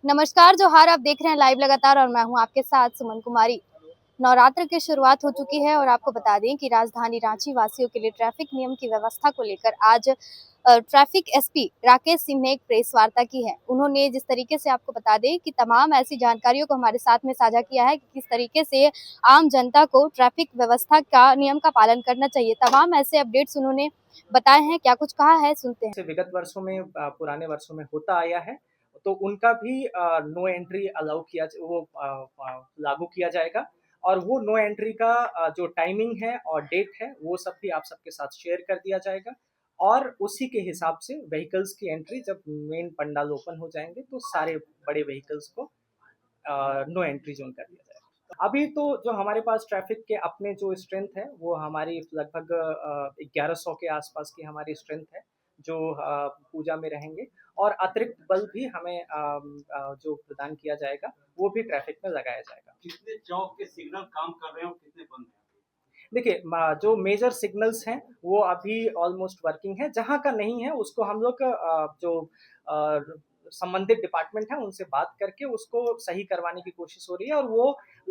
नमस्कार जोहार, आप देख रहे हैं लाइव लगातार और मैं हूं आपके साथ सुमन कुमारी। नवरात्र की शुरुआत हो चुकी है और आपको बता दें कि राजधानी रांची वासियों के लिए ट्रैफिक नियम की व्यवस्था को लेकर आज ट्रैफिक एसपी राकेश सिंह ने एक प्रेस वार्ता की है। उन्होंने जिस तरीके से आपको बता दें कि तमाम ऐसी जानकारियों को हमारे साथ में साझा किया है कि किस तरीके से आम जनता को ट्रैफिक व्यवस्था का नियम का पालन करना चाहिए। तमाम ऐसे अपडेट्स उन्होंने बताए हैं। क्या कुछ कहा है, सुनते हैं। से विगत वर्षों में पुराने वर्षों में होता आया है, तो उनका भी नो एंट्री अलाउ किया वो लागू किया जाएगा। और वो नो एंट्री का जो टाइमिंग है और डेट है वो सब भी आप सबके साथ शेयर कर दिया जाएगा। और उसी के हिसाब से व्हीकल्स की एंट्री जब मेन पंडाल ओपन हो जाएंगे तो सारे बड़े व्हीकल्स को नो एंट्री जोन कर दिया जाएगा। अभी तो जो हमारे पास ट्रैफिक के अपने जो स्ट्रेंथ है वो हमारी लगभग 1100 के आसपास की हमारी स्ट्रेंथ है जो पूजा में रहेंगे। और अतिरिक्त बल भी हमें जो प्रदान किया जाएगा वो भी ट्रैफिक में लगाया जाएगा। कितने चौक के सिग्नल काम कर रहे हैं और कितने बंद हैं? देखिए जो मेजर सिग्नल्स हैं वो अभी ऑलमोस्ट वर्किंग है। जहाँ का नहीं है उसको हम लोग जो अ, संबंधित डिपार्टमेंट है उनसे बात करके उसको सही करवाने की कोशिश हो रही है और वो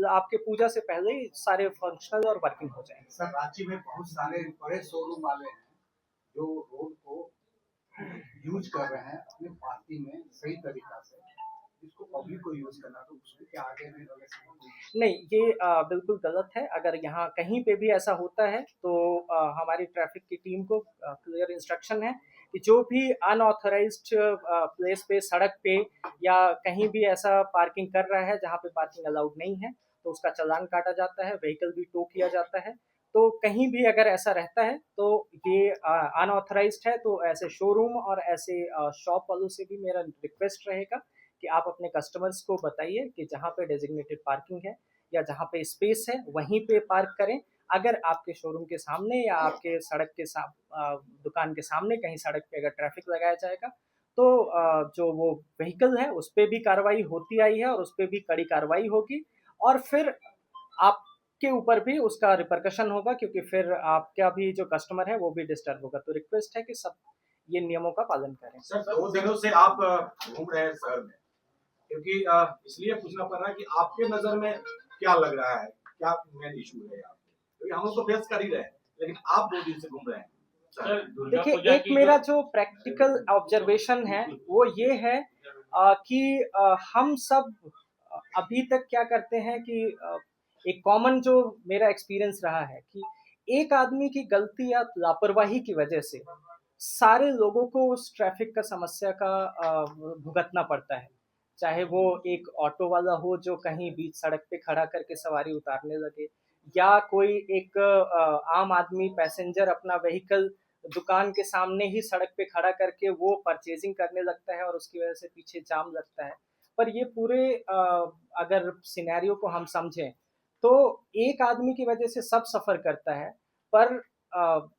आपके पूजा से पहले ही सारे फंक्शनल और वर्किंग हो जाएंगे। सर, रांची में बहुत सारे बड़े शोरूम वाले हैं जो रोड को यूज कर रहे हैं अपने पार्किंग में सही तरीका से, जिसको पब्लिक को यूज करना, तो उसके क्या आगे में नहीं, ये बिल्कुल गलत है। अगर यहाँ कहीं पे भी ऐसा होता है तो हमारी ट्रैफिक की टीम को क्लियर इंस्ट्रक्शन है कि जो भी अनऑथराइज्ड प्लेस पे, सड़क पे या कहीं भी ऐसा पार्किंग कर रहा है जहाँ पे पार्किंग अलाउड नहीं है तो उसका चालान काटा जाता है, व्हीकल भी टो किया जाता है। तो कहीं भी अगर ऐसा रहता है तो ये अनऑथराइज्ड है, तो ऐसे शोरूम और ऐसे शॉप वालों से भी मेरा रिक्वेस्ट रहेगा कि आप अपने कस्टमर्स को बताइए कि जहाँ पे डेजिग्नेटेड पार्किंग है या जहाँ पे स्पेस है वहीं पे पार्क करें। अगर आपके शोरूम के सामने या आपके सड़क के दुकान के सामने कहीं सड़क पे अगर ट्रैफिक लगाया जाएगा तो जो वो व्हीकल है उस पर भी कार्रवाई होती आई है और उस पर भी कड़ी कार्रवाई होगी। और फिर आपके ऊपर भी उसका रिपरकशन होगा क्योंकि फिर आपका भी जो कस्टमर है वो भी डिस्टर्ब होगा। तो रिक्वेस्ट है कि सब ये नियमों का पालन करें। सर, 2 दिनों से आप घूम रहे हैं शहर में, क्योंकि इसलिए पूछना पड़ रहा है कि आपके नजर में क्या लग रहा है, क्या मेन इशू है यहाँ पे? क्योंकि हम लोग तो फेस कर ही रहे हैं, लेकिन आप 2 दिन से घूम रहे हैं। देखिए, एक मेरा जो प्रैक्टिकल ऑब्जर्वेशन है वो ये है कि हम सब अभी तक क्या करते हैं कि एक कॉमन जो मेरा एक्सपीरियंस रहा है कि एक आदमी की गलती या लापरवाही की वजह से सारे लोगों को उस ट्रैफिक का समस्या का भुगतना पड़ता है। चाहे वो एक ऑटो वाला हो जो कहीं बीच सड़क पे खड़ा करके सवारी उतारने लगे, या कोई एक आम आदमी पैसेंजर अपना व्हीकल दुकान के सामने ही सड़क पे खड़ा करके वो परचेजिंग करने लगता है और उसकी वजह से पीछे जाम लगता है। पर ये पूरे अगर सिनेरियो को हम समझें तो एक आदमी की वजह से सब सफर करता है। पर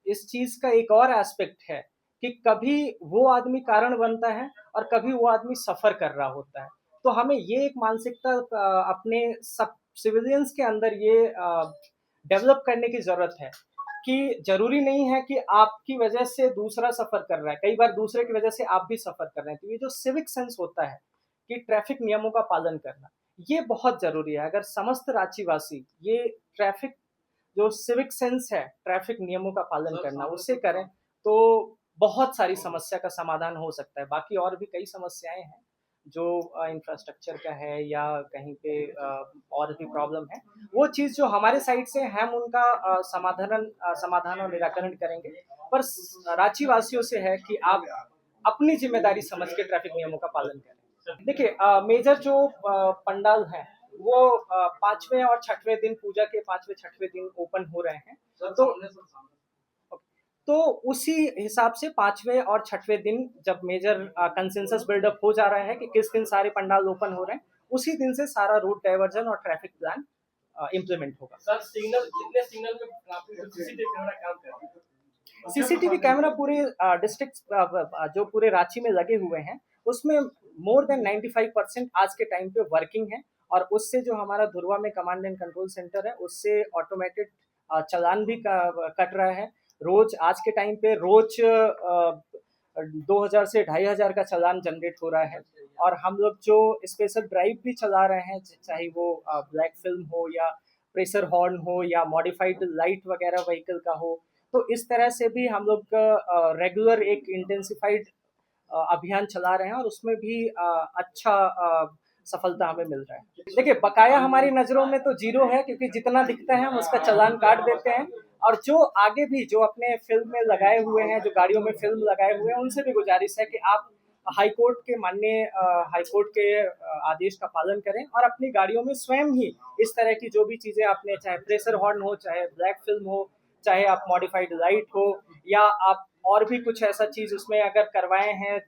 इस चीज का एक और एस्पेक्ट है कि कभी वो आदमी कारण बनता है और कभी वो आदमी सफर कर रहा होता है। तो हमें ये एक मानसिकता अपने सब सिविलियंस के अंदर ये डेवलप करने की जरूरत है कि जरूरी नहीं है कि आपकी वजह से दूसरा सफर कर रहा है, कई बार दूसरे की वजह से आप भी सफर कर रहे हैं। तो ये जो सिविक सेंस होता है कि ट्रैफिक नियमों का पालन करना, ये बहुत जरूरी है। अगर समस्त रांचीवासी ये ट्रैफिक जो सिविक सेंस है, ट्रैफिक नियमों का पालन करना, उससे करें तो बहुत सारी समस्या का समाधान हो सकता है। बाकी और भी कई समस्याएं हैं जो इंफ्रास्ट्रक्चर का है या कहीं पे और भी प्रॉब्लम है, वो चीज़ जो हमारे साइड से हम उनका समाधान और निराकरण करेंगे। पर रांची वासियों से है कि आप अपनी जिम्मेदारी समझ के ट्रैफिक नियमों का पालन करें। देखिए, मेजर जो पंडाल है वो 5वें और 6वें दिन, पूजा के 5वें 6वें दिन ओपन हो रहे हैं। तो उसी हिसाब से 5वें और 6वें दिन जब मेजर कंसेंसस बिल्डअप हो जा रहा है कि किस दिन सारे पंडाल ओपन हो रहे हैं, उसी दिन से सारा रूट डाइवर्जन और ट्रैफिक प्लान इम्प्लीमेंट होगा। सर, सिग्नल कितने सिग्नल में सीसीटीवी कैमरा काम कर रहा है? सीसीटीवी कैमरा पूरे डिस्ट्रिक्ट जो पूरे रांची में लगे हुए हैं उसमें मोर देन 95% आज के टाइम पे वर्किंग है। और उससे जो हमारा धुरवा में कमांड एंड कंट्रोल सेंटर है उससे ऑटोमेटेड चालान भी कट रहा है। रोज आज के टाइम पे रोज 2000 से 2500 का चालान जनरेट हो रहा है। और हम लोग जो स्पेशल ड्राइव भी चला रहे हैं, चाहे वो ब्लैक फिल्म हो या प्रेशर हॉर्न हो या मॉडिफाइड लाइट वगैरह व्हीकल का हो, तो इस तरह से भी हम लोग रेगुलर एक इंटेंसिफाइड अभियान चला रहे हैं और उसमें भी अच्छा सफलता हमें मिल रहा है। देखिए, बकाया हमारी नज़रों में तो जीरो है, क्योंकि जितना दिखता है हम उसका चालान काट देते हैं। और जो आगे भी जो अपने फिल्म में लगाए हुए हैं, जो गाड़ियों में फिल्म लगाए हुए हैं, उनसे भी गुजारिश है कि आप हाईकोर्ट के माननीय हाईकोर्ट के आदेश का पालन करें और अपनी गाड़ियों में स्वयं ही इस तरह की जो भी चीज़ें आपने, चाहे प्रेशर हॉर्न हो, चाहे ब्लैक फिल्म हो, चाहे आप मॉडिफाइड लाइट हो, या आप और भी कुछ ऐसा चीज़ उसमें अगर करवाए हैं,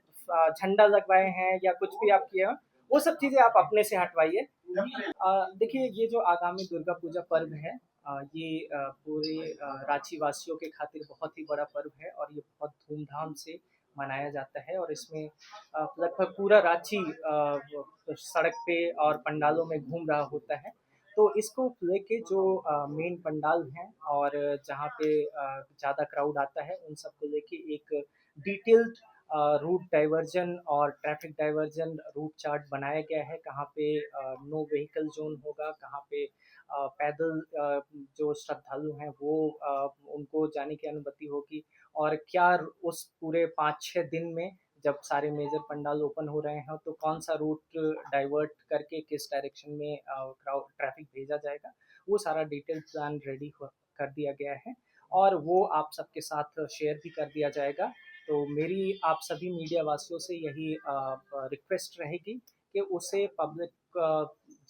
झंडा लगवाए हैं या कुछ भी आप किए हैं, वो सब चीज़ें आप अपने से हटवाइए। देखिए, ये जो आगामी दुर्गा पूजा पर्व है, ये पूरे रांची वासियों के खातिर बहुत ही बड़ा पर्व है और ये बहुत धूमधाम से मनाया जाता है। और इसमें लगभग पूरा रांची सड़क पे और पंडालों में घूम रहा होता है। तो इसको लेके जो मेन पंडाल हैं और जहाँ पे ज़्यादा क्राउड आता है, उन सबको लेके एक डिटेल्ड रूट डाइवर्जन और ट्रैफिक डाइवर्जन रूट चार्ट बनाया गया है। कहाँ पे नो व्हीकल जोन होगा, कहाँ पे पैदल जो श्रद्धालु हैं वो उनको जाने की अनुमति होगी, और क्या उस पूरे 5-6 दिन में जब सारे मेजर पंडाल ओपन हो रहे हैं तो कौन सा रूट डाइवर्ट करके किस डायरेक्शन में ट्रैफिक भेजा जाएगा, वो सारा डिटेल प्लान रेडी कर दिया गया है और वो आप सबके साथ शेयर भी कर दिया जाएगा। तो मेरी आप सभी मीडिया वासियों से यही रिक्वेस्ट रहेगी कि उसे पब्लिक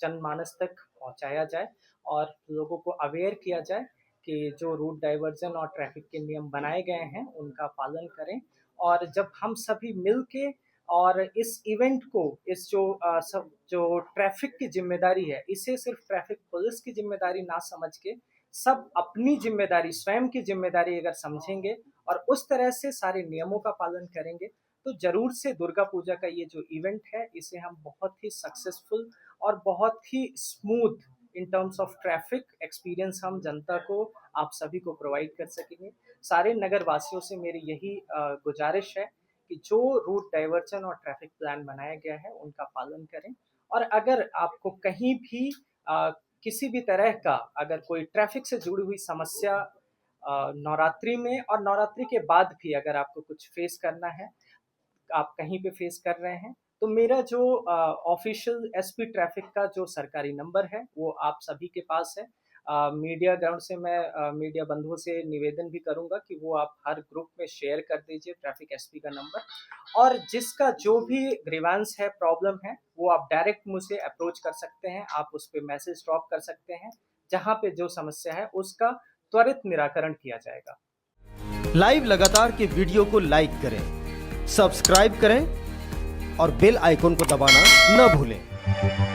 जनमानस तक पहुंचाया जाए और लोगों को अवेयर किया जाए कि जो रूट डाइवर्जन और ट्रैफिक के नियम बनाए गए हैं उनका पालन करें। और जब हम सभी मिल के और इस इवेंट को, इस जो ट्रैफिक की जिम्मेदारी है, इसे सिर्फ ट्रैफिक पुलिस की जिम्मेदारी ना समझ के सब अपनी जिम्मेदारी, स्वयं की जिम्मेदारी अगर समझेंगे और उस तरह से सारे नियमों का पालन करेंगे, तो जरूर से दुर्गा पूजा का ये जो इवेंट है इसे हम बहुत ही सक्सेसफुल और बहुत ही smooth in terms of traffic experience हम जनता को, आप सभी को प्रोवाइड कर सकेंगे। सारे नगर वासियों से मेरी यही गुजारिश है कि जो रूट डाइवर्जन और ट्रैफिक प्लान बनाया गया है उनका पालन करें। और अगर आपको कहीं भी किसी भी तरह का अगर कोई ट्रैफिक से जुड़ी हुई समस्या नवरात्रि में और नवरात्रि के बाद भी अगर आपको कुछ फेस करना है, आप कहीं पे फेस कर रहे हैं, तो मेरा जो ऑफिशियल एसपी ट्रैफिक का जो सरकारी नंबर है वो आप सभी के पास है। मीडिया ग्राउंड से मैं मीडिया बंधुओं से निवेदन भी करूंगा कि वो आप हर ग्रुप में शेयर कर दीजिए ट्रैफिक एसपी का नंबर, और जिसका जो भी ग्रीवांस है, प्रॉब्लम है, वो आप डायरेक्ट मुझसे अप्रोच कर सकते हैं। आप उस पर मैसेज ड्रॉप कर सकते हैं, जहाँ पे जो समस्या है उसका त्वरित निराकरण किया जाएगा। लाइव लगातार के वीडियो को लाइक करें, सब्सक्राइब करें और बेल आइकन को दबाना न भूलें।